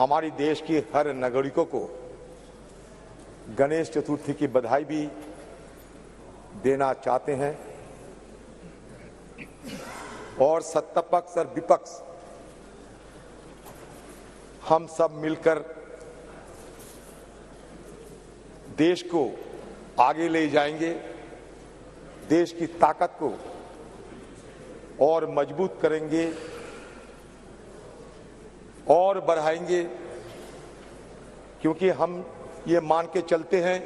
हमारी देश की हर नागरिकों को गणेश चतुर्थी की बधाई भी देना चाहते हैं और सत्ता पक्ष और विपक्ष हम सब मिलकर देश को आगे ले जाएंगे, देश की ताकत को और मजबूत करेंगे और बढ़ाएंगे, क्योंकि हम ये मान के चलते हैं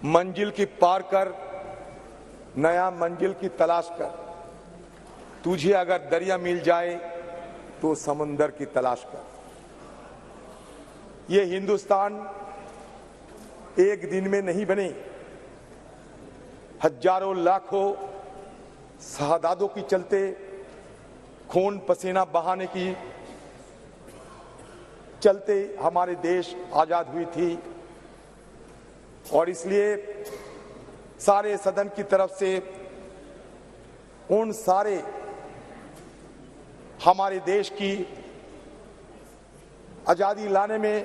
मंजिल की पार कर नया मंजिल की तलाश कर, तुझे अगर दरिया मिल जाए तो समुंदर की तलाश कर। ये हिंदुस्तान एक दिन में नहीं बने, हजारों लाखों शहादतों की चलते खून पसीना बहाने की चलते हमारे देश आजाद हुई थी। और इसलिए सारे सदन की तरफ से उन सारे हमारे देश की आजादी लाने में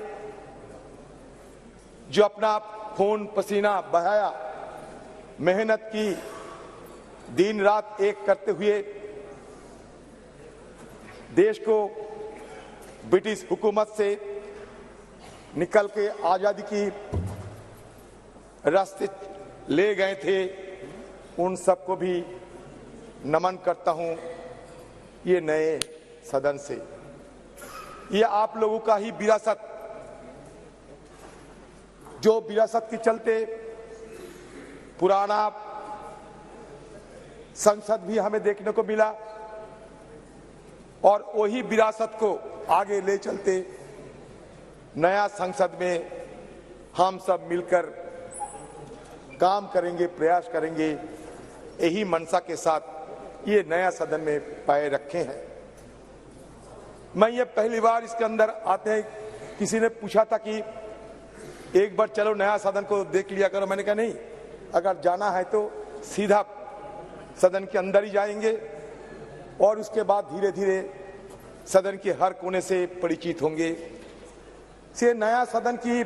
जो अपना खून पसीना बहाया, मेहनत की, दिन रात एक करते हुए देश को ब्रिटिश हुकूमत से निकल के आजादी की रास्ते ले गए थे, उन सबको भी नमन करता हूं। ये नए सदन से ये आप लोगों का ही विरासत, जो विरासत के चलते पुराना संसद भी हमें देखने को मिला और वही विरासत को आगे ले चलते नया संसद में हम सब मिलकर काम करेंगे, प्रयास करेंगे। यही मनसा के साथ ये नया सदन में पैर रखे हैं। मैं ये पहली बार इसके अंदर आते हैं, किसी ने पूछा था कि एक बार चलो नया सदन को देख लिया करो। मैंने कहा नहीं, अगर जाना है तो सीधा सदन के अंदर ही जाएंगे और उसके बाद धीरे धीरे सदन के हर कोने से परिचित होंगे। से नया सदन की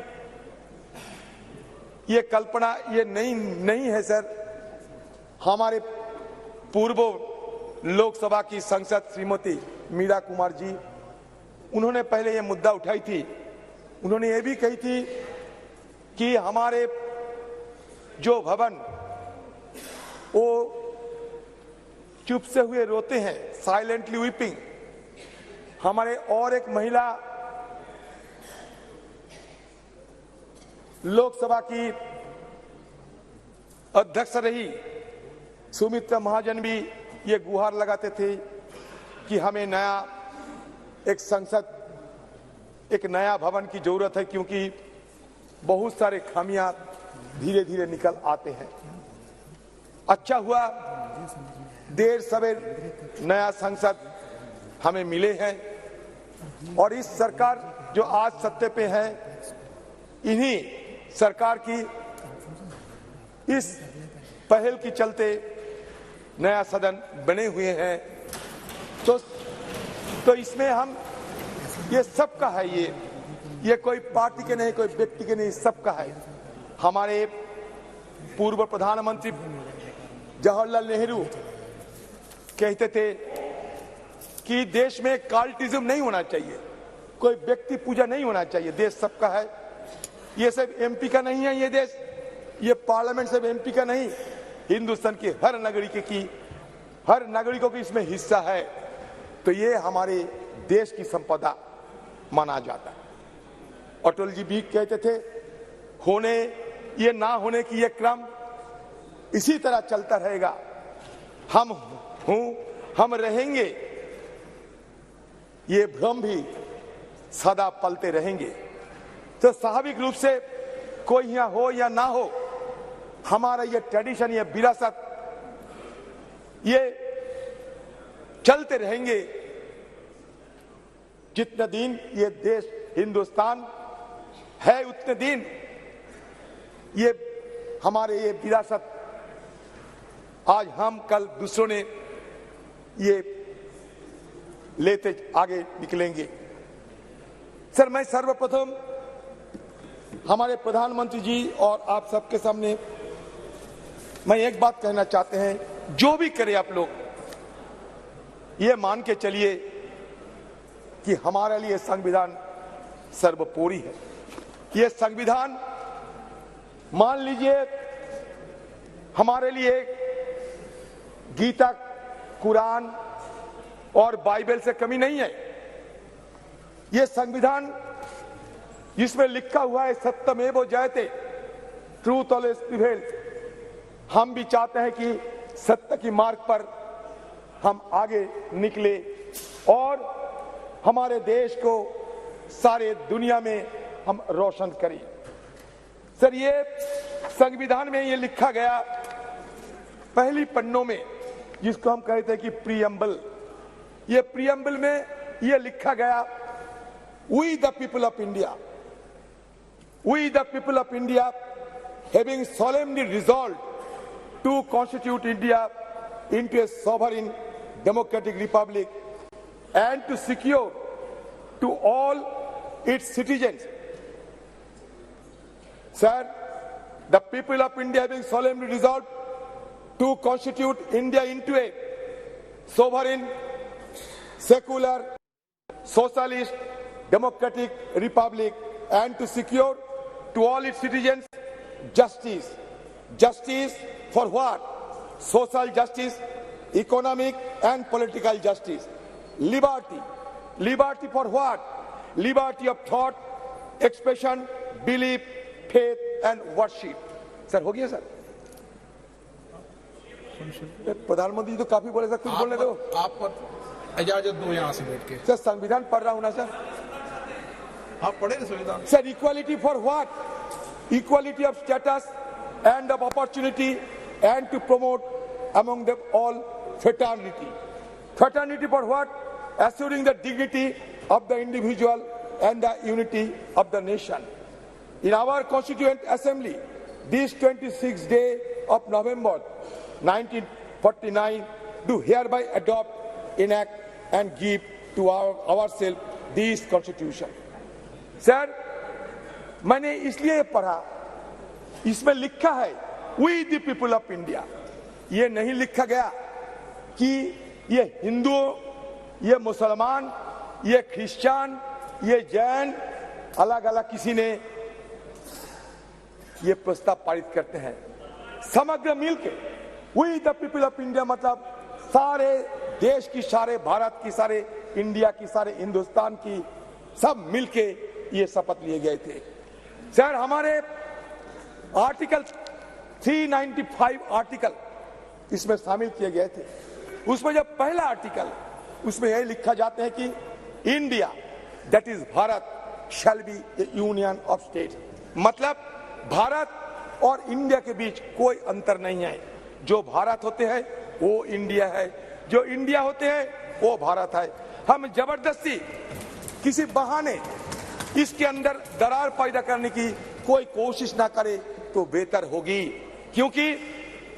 ये कल्पना ये नहीं है सर। हमारे पूर्व लोकसभा की सांसद श्रीमती मीरा कुमार जी, उन्होंने पहले ये मुद्दा उठाई थी। उन्होंने ये भी कही थी कि हमारे जो भवन वो चुप से हुए रोते हैं, साइलेंटली वीपिंग। हमारे और एक महिला लोकसभा की अध्यक्ष रही, सुमित्रा महाजन, भी ये गुहार लगाते थे कि हमें नया एक संसद, एक नया भवन की जरूरत है, क्योंकि बहुत सारे खामियां धीरे धीरे निकल आते हैं। अच्छा हुआ देर सवेर नया संसद हमें मिले हैं और इस सरकार जो आज सत्ते पे है, इन्हीं सरकार की इस पहल की चलते नया सदन बने हुए हैं। तो इसमें हम ये सबका है, ये कोई पार्टी के नहीं, कोई व्यक्ति के नहीं, सबका है। हमारे पूर्व प्रधानमंत्री जवाहरलाल नेहरू कहते थे कि देश में कार्टिज्म नहीं होना चाहिए, कोई व्यक्ति पूजा नहीं होना चाहिए, देश सबका है। ये सिर्फ एमपी का नहीं है, ये देश, ये पार्लियामेंट सिर्फ एमपी का नहीं, हिंदुस्तान के हर नागरिकों की इसमें हिस्सा है। तो ये हमारे देश की संपदा माना जाता है। अटल जी भी कहते थे, होने ये ना होने की ये क्रम इसी तरह चलता रहेगा, हम रहेंगे, ये भ्रम भी सदा पलते रहेंगे। तो स्वाभाविक रूप से कोई यहां हो या ना हो, हमारा ये ट्रेडिशन, ये विरासत, ये चलते रहेंगे। जितने दिन ये देश हिंदुस्तान है, उतने दिन ये हमारे ये विरासत, आज हम कल दूसरों ने ये लेते आगे निकलेंगे। सर, मैं सर्वप्रथम हमारे प्रधानमंत्री जी और आप सबके सामने मैं एक बात कहना चाहते हैं, जो भी करे आप लोग ये मान के चलिए कि हमारे लिए संविधान सर्वोपरि है। ये संविधान मान लीजिए हमारे लिए गीता, कुरान और बाइबल से कमी नहीं है। ये संविधान जिसमें लिखा हुआ है सत्यमेव जयते, ट्रूथ ऑलवेज प्रिवेल्स। हम भी चाहते हैं कि सत्य की मार्ग पर हम आगे निकले और हमारे देश को सारे दुनिया में हम रोशन करें। सर, ये संविधान में ये लिखा गया पहली पन्नों में, जिसको हम कहते हैं कि प्रीएम्बल। ये प्रीएम्बल में ये लिखा गया, we the people of India, we the people of India, having solemnly resolved to constitute India into a sovereign democratic republic and to secure to all its citizens. Sir, the people of India having solemnly resolved to constitute India into a sovereign, secular, socialist, democratic republic and to secure to all its citizens justice. Justice for what? Social justice, economic and political justice. Liberty. Liberty for what? Liberty of thought, expression, belief, faith and worship. Sir, हो गया sir? प्रधानमंत्री तो काफी बोले sir, कुछ बोलने दो। आप पर इजाजत दो यहाँ से बैठ के। सर, संविधान पढ़ रहा हूँ ना सर। आप पढ़े ना संविधान? Sir, equality for what? Equality of status and of opportunity and to promote among them all fraternity. Fraternity for what? Assuring the dignity of the individual and the unity of the nation. In our Constituent Assembly, this 26th day of November 1949, do hereby adopt, enact and give to ourselves this Constitution. Sir, मैंने इसलिए पढ़ा, इसमें लिखा है we the people of India. ये नहीं लिखा गया कि ये हिंदू, ये मुसलमान, ये क्रिश्चियन, ये जैन, अलग अलग किसी ने ये प्रस्ताव पारित करते हैं। समग्र मिलके we the people of India मतलब सारे देश की, सारे भारत की, सारे इंडिया की, सारे हिंदुस्तान की, सब मिलके ये शपथ लिए गए थे। सर, हमारे आर्टिकल 395 आर्टिकल इसमें शामिल किए गए थे। उसमें जब पहला आर्टिकल, उसमें यह लिखा जाता है कि India that is Bharat shall be A union of state. मतलब भारत और इंडिया के बीच कोई अंतर नहीं है। जो भारत होते हैं वो इंडिया है, जो इंडिया होते हैं वो भारत है। हम जबरदस्ती किसी बहाने इसके अंदर दरार पैदा करने की कोई कोशिश ना करे तो बेहतर होगी, क्योंकि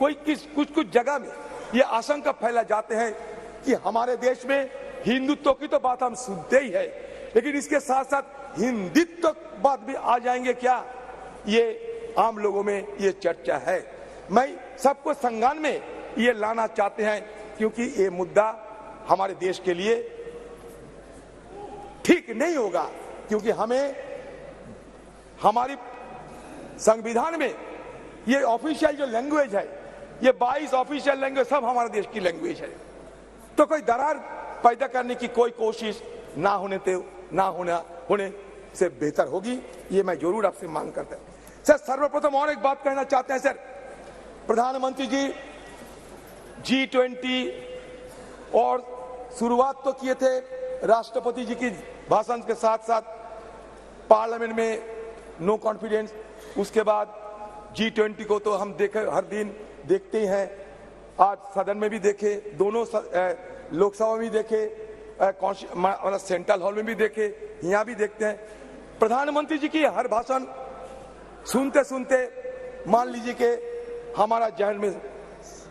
कुछ जगह में ये आशंका फैला जाते हैं कि हमारे देश में हिंदुत्व की तो बात हम सुनते ही है, लेकिन इसके साथ साथ हिंदुत्व बात भी आ जाएंगे क्या, ये आम लोगों में ये चर्चा है। मैं सबको संज्ञान में ये लाना चाहते हैं, क्योंकि ये मुद्दा हमारे देश के लिए ठीक नहीं होगा, क्योंकि हमें हमारी संविधान में ये ऑफिशियल जो लैंग्वेज है, ये 22 ऑफिशियल लैंग्वेज सब हमारे देश की लैंग्वेज है। तो कोई दरार पैदा करने की कोई कोशिश ना होने से बेहतर होगी, ये मैं जरूर आपसे मांग करता हूं। सर, सर्वप्रथम और एक बात कहना चाहते हैं। सर, प्रधानमंत्री जी G20 और शुरुआत तो किए थे राष्ट्रपति जी की भाषण के साथ साथ पार्लियामेंट में नो कॉन्फिडेंस, उसके बाद G20 को तो हम देखे, हर दिन देखते ही हैं। आज सदन में भी देखे, दोनों लोकसभा में भी देखे, सेंट्रल हॉल में भी देखे, यहाँ भी देखते हैं। प्रधानमंत्री जी की हर भाषण सुनते सुनते मान लीजिए कि हमारा जहन में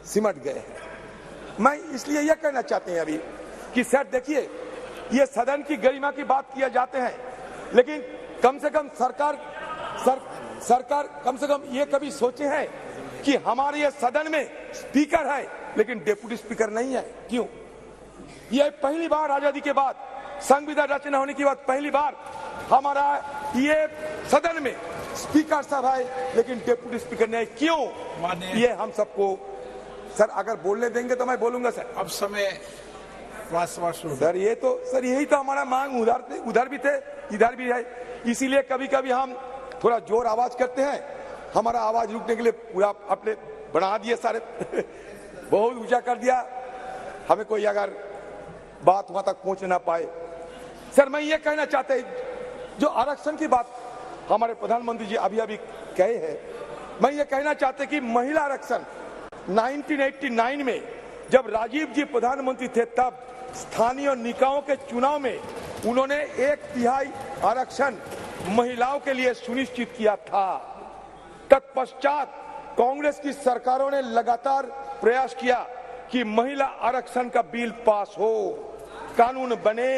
सिमट गए हैं। मैं इसलिए यह कहना चाहते हैं अभी कि सर देखिए, ये सदन की गरिमा की बात किया जाते हैं, लेकिन कम से कम सरकार कम से कम ये कभी सोचे हैं कि हमारे ये सदन में स्पीकर है लेकिन डेप्यूटी स्पीकर नहीं है? क्यों? ये पहली बार आजादी के बाद, संविधान रचना होने के बाद पहली बार हमारा ये सदन में स्पीकर साहब है लेकिन डेप्यूटी स्पीकर नहीं है। क्यों? ये हम सबको सर अगर बोलने देंगे तो मैं बोलूंगा सर। अब समय सर ये तो सर यही तो हमारा मांग उधर भी थे इधर भी है, इसीलिए कभी कभी हम थोड़ा जोर आवाज करते हैं, हमारा आवाज रुकने के लिए पूरा अपने बढ़ा दिए सारे बहुत ऊंचा कर दिया, हमें कोई अगर बात वहां तक पहुंच ना पाए। सर मैं ये कहना चाहते जो आरक्षण की बात हमारे प्रधानमंत्री जी अभी अभी कहे हैं, मैं ये कहना चाहते कि महिला आरक्षण 1989 में जब राजीव जी प्रधानमंत्री थे तब स्थानीय निकायों के चुनाव में उन्होंने 1/3 आरक्षण महिलाओं के लिए सुनिश्चित किया था। तत्पश्चात कांग्रेस की सरकारों ने लगातार प्रयास किया कि महिला आरक्षण का बिल पास हो, कानून बने,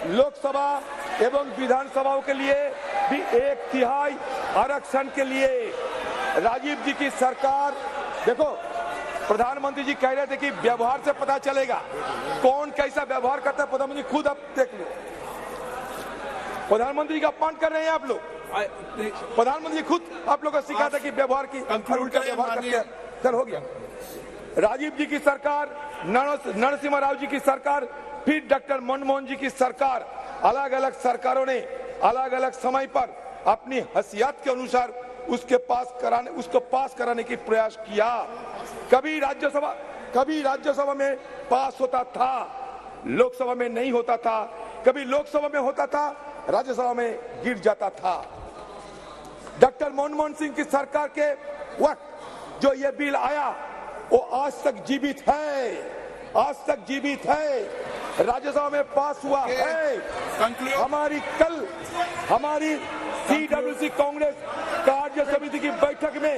लोकसभा एवं विधानसभाओं के लिए भी 1/3 आरक्षण के लिए राजीव जी की सरकार। देखो प्रधानमंत्री जी कह रहे थे कि व्यवहार से पता चलेगा कौन कैसा व्यवहार करता है, प्रधानमंत्री खुद अब देख लो, प्रधानमंत्री का अपमान कर रहे हैं आप लोग। प्रधानमंत्री खुद आप लोगों को सिखाता कि व्यवहार की उल्टा व्यवहार करते हैं। सर हो गया, राजीव जी की सरकार, नरसिम्हा राव जी की सरकार, फिर डॉक्टर मनमोहन जी की सरकार, अलग अलग सरकारों ने अलग अलग समय पर अपनी हैसियत के अनुसार उसको पास कराने की प्रयास किया। कभी राज्यसभा में पास होता था, लोकसभा में नहीं होता था, कभी लोकसभा में होता था, राज्यसभा में गिर जाता था। डॉक्टर मनमोहन सिंह की सरकार के वक्त जो ये बिल आया वो आज तक जीवित है, राज्यसभा में पास हुआ है। हमारी CWC कांग्रेस कार्य समिति की बैठक में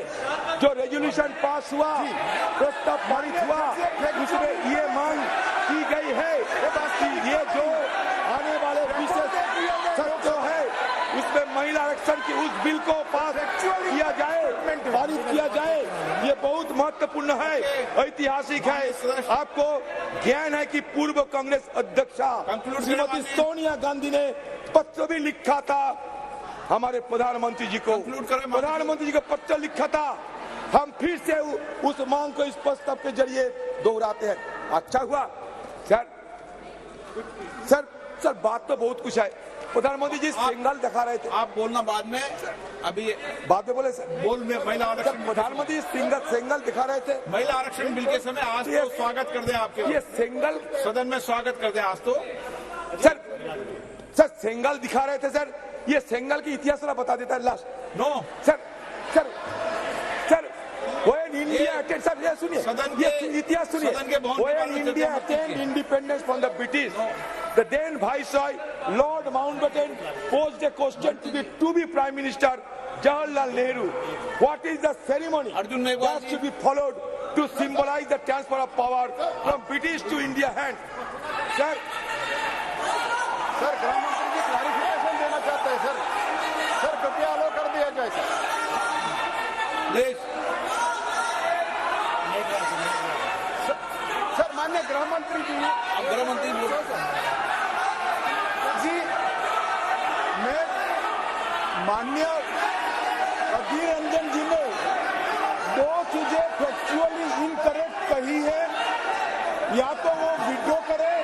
जो रेजोल्यूशन पास हुआ, प्रस्ताव पारित हुआ, उसमें ये मांग की गई है कि ये जो आने वाले विशेष सत्र है उसमें महिला आरक्षण की उस बिल को पास किया जाए, पारित किया जाए। ये बहुत महत्वपूर्ण है, ऐतिहासिक है। आपको ज्ञान है कि पूर्व कांग्रेस अध्यक्षा श्रीमती सोनिया गांधी ने पत्र भी लिखा था हमारे प्रधानमंत्री जी को, पत्र लिखा था। हम फिर से उस मांग को इस प्रस्ताव के जरिए दोहराते हैं। अच्छा हुआ सर बात तो बहुत कुछ है। प्रधानमंत्री जी सिंगल दिखा रहे थे, आप बोलना बाद में, अभी बाद में बोले सर। महिला आरक्षण, प्रधानमंत्री सिंगल दिखा रहे थे महिला आरक्षण बिल के समय। आज तो स्वागत कर दे आपके, ये सिंगल सदन में स्वागत कर दे आज तो। सर सिंगल दिखा रहे थे सर, ये सिंगल की इतिहास बता देता है last. No sir India attend, sir ये सुनिए, ये इतिहास सुनिए। When India attained independence from the British, the then Viceroy Lord Mountbatten posed a question to be Prime Minister Jawaharlal Nehru. What is the ceremony that should be followed to symbolize the transfer of power from British to India hand? Sir, गृह मंत्री जी clarification देना चाहते हैं sir कृपया अलो कर दिया जाए sir. माननीय गृह मंत्री जी, मैं माननीय अधीर रंजन जी ने 2 चीजें फैक्चुअली इनकरेक्ट कही है, या तो वो विड्रॉ करे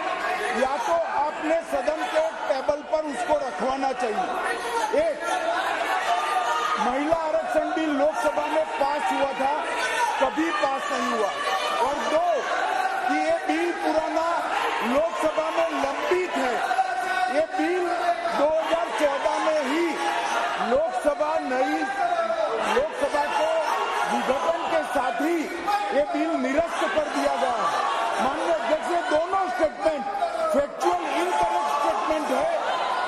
या तो आपने सदन के टेबल पर उसको रखवाना चाहिए। एक, महिला आरक्षण बिल लोकसभा में पास हुआ था, कभी पास नहीं हुआ। और 2, कि ये बिल पुराना लोकसभा में लंबित है। ये बिल 2014 में ही लोकसभा को विघटन के साथ ही ये बिल निरस्त कर दिया गया। माननीय अध्यक्ष, दोनों स्टेटमेंट फैक्चुअल इनकरेक्ट स्टेटमेंट है,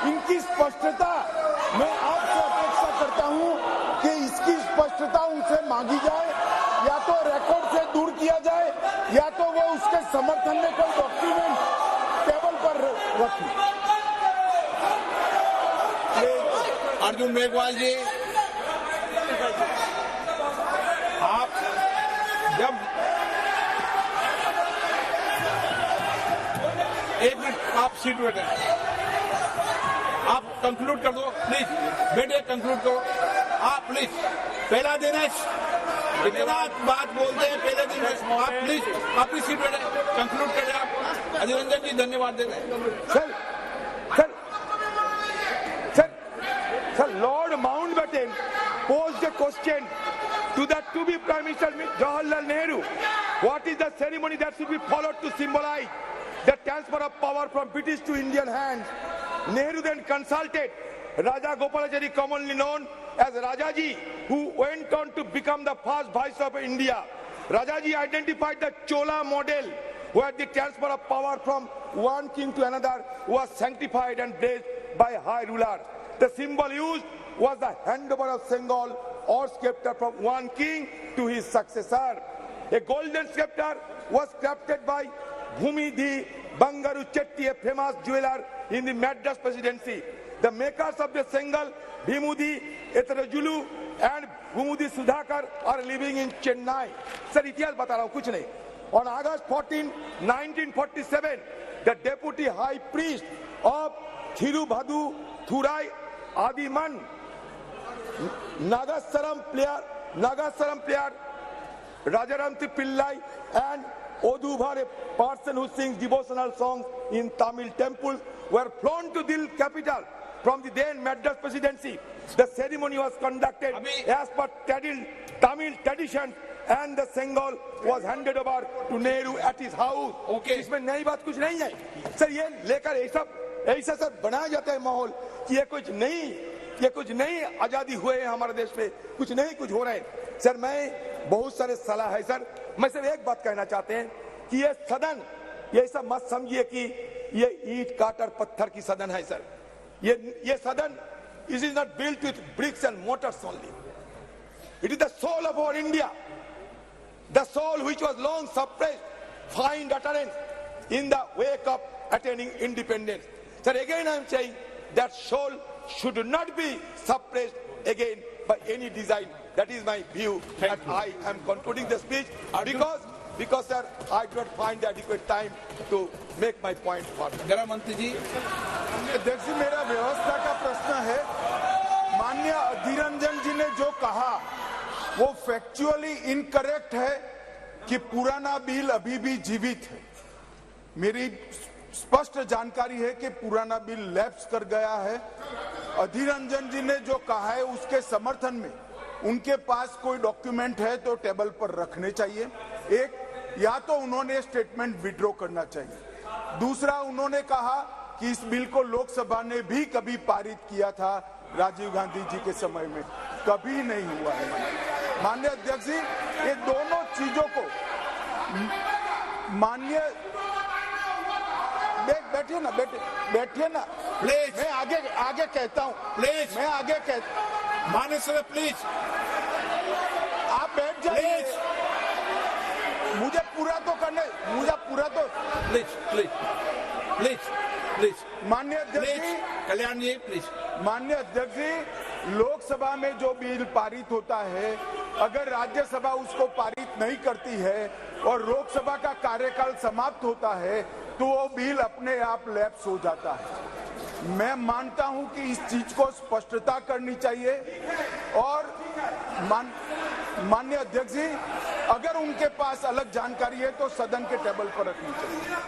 इनकी स्पष्टता मैं आपसे अपेक्षा करता हूं कि इसकी स्पष्टता उनसे मांगी जाए, या तो रिकॉर्ड से दूर किया जाए या तो वो उसके समर्थन में कोई डॉक्यूमेंट टेबल पर रखें। अर्जुन मेघवाल जी, आप जब एक मिनट आप सीट बैठे, आप कंक्लूड कर दो प्लीज, बेटे कंक्लूड करो आप प्लीज। पहला दिन है, इतना बात बोलते हैं पहले दिन है, आप प्लीज अपनी सीट बैठे कंक्लूड करें आप। अधीर रंजन जी धन्यवाद देते हैं। Sir, Lord Mountbatten posed a question to the to-be Prime Minister Jawaharlal Nehru. What is the ceremony that should be followed to symbolize the transfer of power from British to Indian hands? Nehru then consulted Raja Gopalachari, commonly known as Rajaji, who went on to become the first Viceroy of India. Rajaji identified the Chola model, where the transfer of power from one king to another was sanctified and blessed by high rulers. The symbol used was the handover of Sengal or scepter from one king to his successor. A golden scepter was crafted by Bhumidhi Bangaru Chetty, a famous jeweler in the Madras presidency. The makers of the Sengal, Bhimudi Etarajulu and Bhumudi Sudhakar, are living in Chennai. Sir, इतिहास बता रहा हूँ, कुछ नहीं. On August 14, 1947, the deputy high priest of Thirubhadu Thurai Adiman, Nagasaram player Rajaramti Pillai and Odhuvar, a person who sings devotional songs in Tamil temples, were flown to Dil capital from the then Madras presidency. The ceremony was conducted as per Tamil tradition, and the Sengal was handed over to Nehru at his house. Okay. इसमें नई बात कुछ नहीं है sir, ये लेकर ऐसा sir बनाया जाता है माहौल कि ये कुछ नई आजादी हुए हैं हमारे देश में, कुछ नहीं कुछ हो रहे हैं। सर, मैं बहुत सारे सलाह है सर, मैं सिर्फ एक बात कहना चाहते हैं कि ये सदन, ये ऐसा मत समझिए कि ये ईंट काट और पत्थर की सदन है सर। ये सदन, it is not built with bricks and mortars only. It is the soul of our India. The soul which was long suppressed, find utterance in the wake of attaining independence. Sir, again I am saying that soul should not be suppressed again by any design. That is my view. And I am concluding the speech because sir, I do not find the adequate time to make my point further. गृह मंत्री जी, अध्यक्ष जी, मेरा व्यवस्था का प्रश्न है। माननीय अधीर रंजन जी ने जो कहा वो फैक्चुअली इनकरेक्ट है कि पुराना बिल अभी भी जीवित है। मेरी स्पष्ट जानकारी है कि पुराना बिल लैप्स कर गया है। अधीर रंजन जी ने जो कहा है उसके समर्थन में उनके पास कोई डॉक्यूमेंट है तो टेबल पर रखने चाहिए। एक, या तो उन्होंने स्टेटमेंट विड्रॉ करना चाहिए। दूसरा, उन्होंने कहा कि इस बिल को लोकसभा ने भी कभी पारित किया था राजीव गांधी जी के समय में, कभी नहीं हुआ है। माननीय अध्यक्ष जी, ये दोनों चीजों को माननीय बैठिए ना प्लीज, मैं आगे कहता हूँ, प्लीज, मैं आगे कहता, माननीय सर प्लीज, आप बैठ जाइए, मुझे पूरा तो प्लीज, माननीय अध्यक्ष जी, कल्याण जी प्लीज। माननीय अध्यक्ष जी, लोकसभा में जो बिल पारित होता है, अगर राज्यसभा उसको पारित नहीं करती है और लोकसभा का कार्यकाल समाप्त होता है तो वो बिल अपने आप लैप्स हो जाता है। मैं मानता हूं कि इस चीज को स्पष्टता करनी चाहिए और माननीय अध्यक्ष जी, अगर उनके पास अलग जानकारी है तो सदन के टेबल पर रखनी चाहिए।